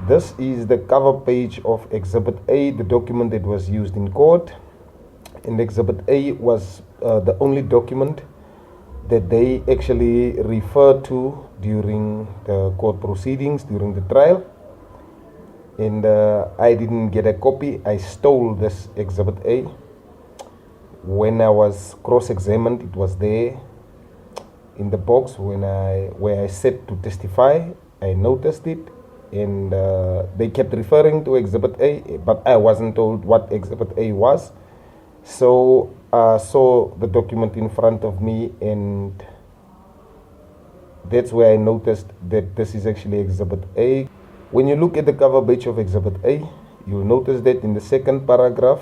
This is the cover page of Exhibit A, the document that was used in court. And Exhibit A was the only document that they actually referred to during the court proceedings, during the trial. And I didn't get a copy. I stole this Exhibit A. When I was cross-examined, it was there in the box where I sat to testify. I noticed it, and they kept referring to Exhibit A, but I wasn't told what Exhibit A was. So I saw the document in front of me, and that's where I noticed that this is actually Exhibit A. When you look at the cover page of Exhibit A, you'll notice that in the second paragraph,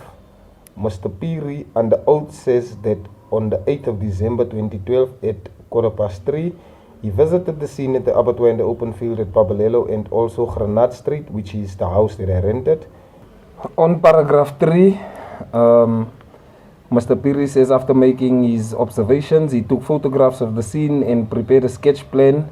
Mr. Phiri under oath says that on the 8th of December 2012 at 3:15, he visited the scene at the abattoir in the open field at Pabalelo and also Granat Street, which is the house that I rented. On paragraph 3, Mr. Phiri says after making his observations, he took photographs of the scene and prepared a sketch plan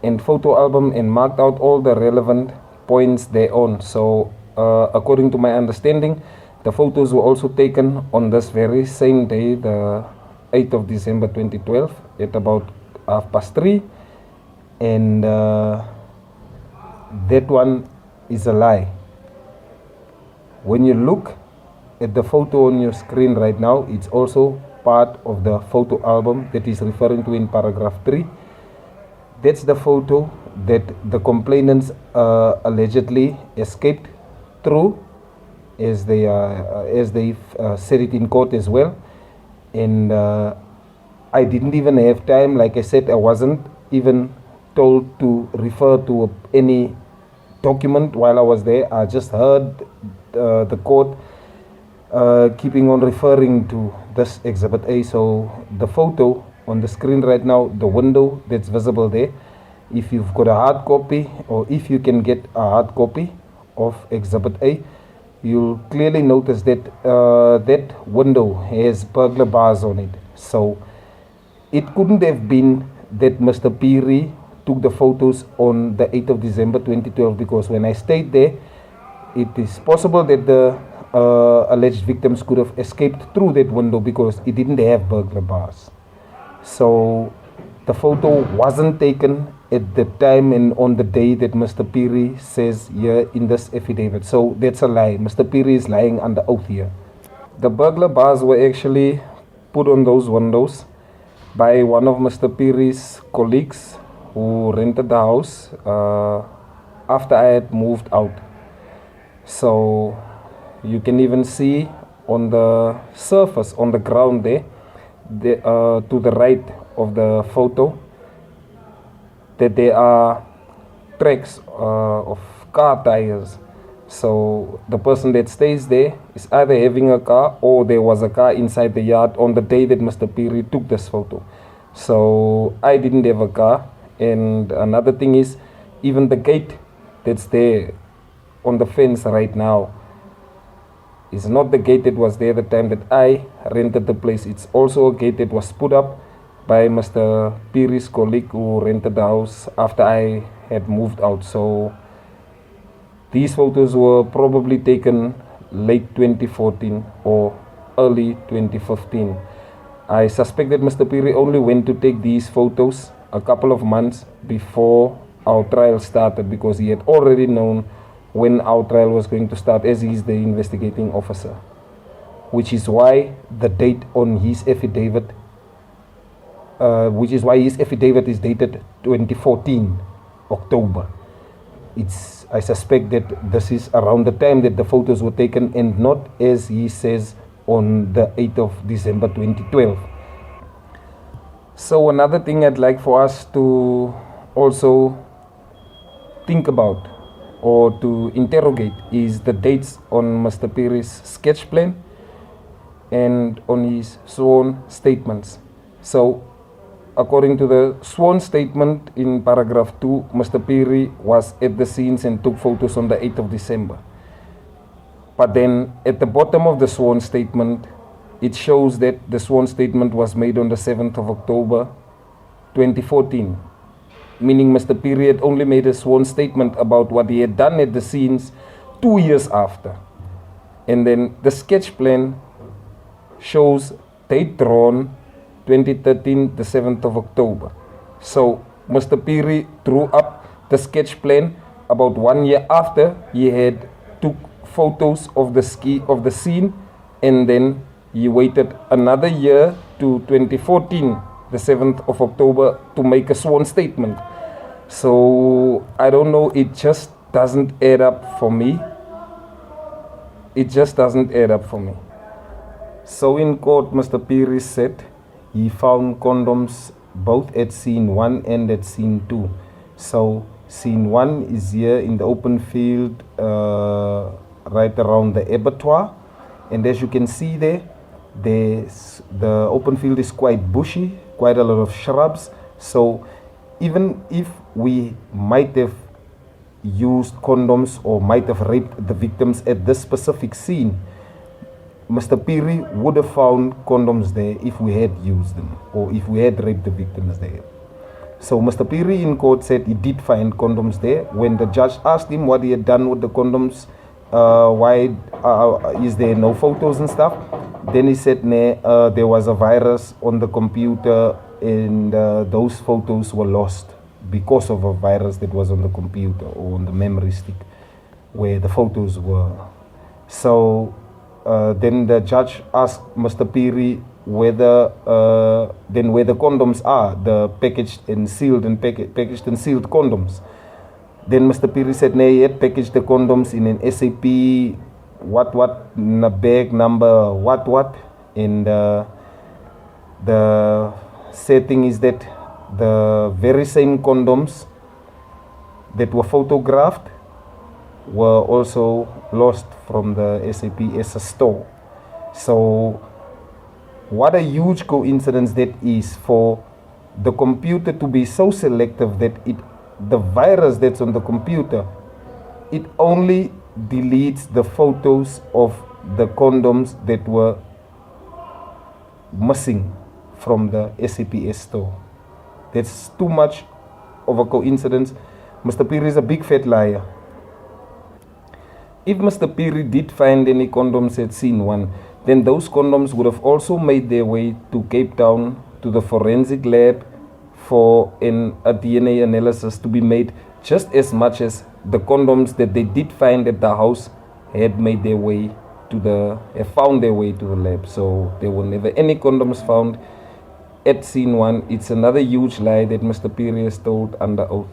and photo album and marked out all the relevant points thereon. So according to my understanding, the photos were also taken on this very same day, the 8th of December 2012 at about 3:30, and that one is a lie. When you look at the photo on your screen right now, it's also part of the photo album that is referring to in paragraph 3. That's the photo that the complainants allegedly escaped through, as they said it in court as well. And I didn't even have time. Like I said, I wasn't even told to refer to any document while I was there. I just heard the court keeping on referring to this Exhibit A. So the photo on the screen right now, the window that's visible there, if you've got a hard copy, or if you can get a hard copy of Exhibit A, you'll clearly notice that that window has burglar bars on it. So it couldn't have been that Mr. Phiri took the photos on the 8th of December 2012, because when I stayed there, it is possible that the alleged victims could have escaped through that window because it didn't have burglar bars. So the photo wasn't taken at the time and on the day that Mr. Phiri says here in this affidavit. So that's a lie. Mr. Phiri is lying under oath here. The burglar bars were actually put on those windows by one of Mr. Phiri's colleagues who rented the house after I had moved out. So you can even see on the surface, on the ground there, to the right of the photo, that there are tracks of car tires. So the person that stays there is either having a car, or there was a car inside the yard on the day that Mr. Phiri took this photo. So I didn't have a car. And another thing is, even the gate that's there on the fence right now is not the gate that was there the time that I rented the place. It's also a gate that was put up by Mr. Phiri's colleague who rented the house after I had moved out. So these photos were probably taken late 2014 or early 2015. I suspect that Mr. Phiri only went to take these photos a couple of months before our trial started, because he had already known when our trial was going to start, as he is the investigating officer, which is why the date on his affidavit, is dated 2014 October. I suspect that this is around the time that the photos were taken, and not, as he says, on the 8th of December 2012. So another thing I'd like for us to also think about or to interrogate is the dates on Mr. Phiri's sketch plan and on his sworn statements. So according to the sworn statement in paragraph 2, Mr. Phiri was at the scenes and took photos on the 8th of December. But then at the bottom of the sworn statement, it shows that the sworn statement was made on the 7th of October 2014. meaning Mr. Phiri had only made a sworn statement about what he had done at the scenes 2 years after. And then the sketch plan shows date drawn 2013, the 7th of October. So Mr. Phiri drew up the sketch plan about 1 year after he had took photos of the scene, and then he waited another year to 2014, the 7th of October, to make a sworn statement. So I don't know, it just doesn't add up for me. It just doesn't add up for me. So in court, Mr. Phiri said he found condoms both at scene 1 and at scene 2. So scene 1 is here in the open field, right around the abattoir, and as you can see there, the open field is quite bushy, quite a lot of shrubs. So even if we might have used condoms or might have raped the victims at this specific scene, Mr. Phiri would have found condoms there if we had used them or if we had raped the victims there. So Mr. Phiri in court said he did find condoms there. When the judge asked him what he had done with the condoms, why is there no photos and stuff, then he said there was a virus on the computer, and those photos were lost because of a virus that was on the computer or on the memory stick where the photos were. So then the judge asked Mr. Phiri whether the condoms are, the packaged and sealed condoms. Then Mr. Phiri said he had packaged the condoms in an SAP bag number what, and the setting is that the very same condoms that were photographed were also lost from the SAP as a store. So what a huge coincidence that is for the computer to be so selective that the virus that's on the computer, it only deletes the photos of the condoms that were missing from the SAPS store. That's too much of a coincidence. Mr. Phiri is a big fat liar. If Mr. Phiri did find any condoms at scene 1, then those condoms would have also made their way to Cape Town to the forensic lab for a DNA analysis to be made, just as much as the condoms that they did find at the house had found their way to the lab. So there were never any condoms found at scene 1. It's another huge lie that Mr. Phiri has told under oath.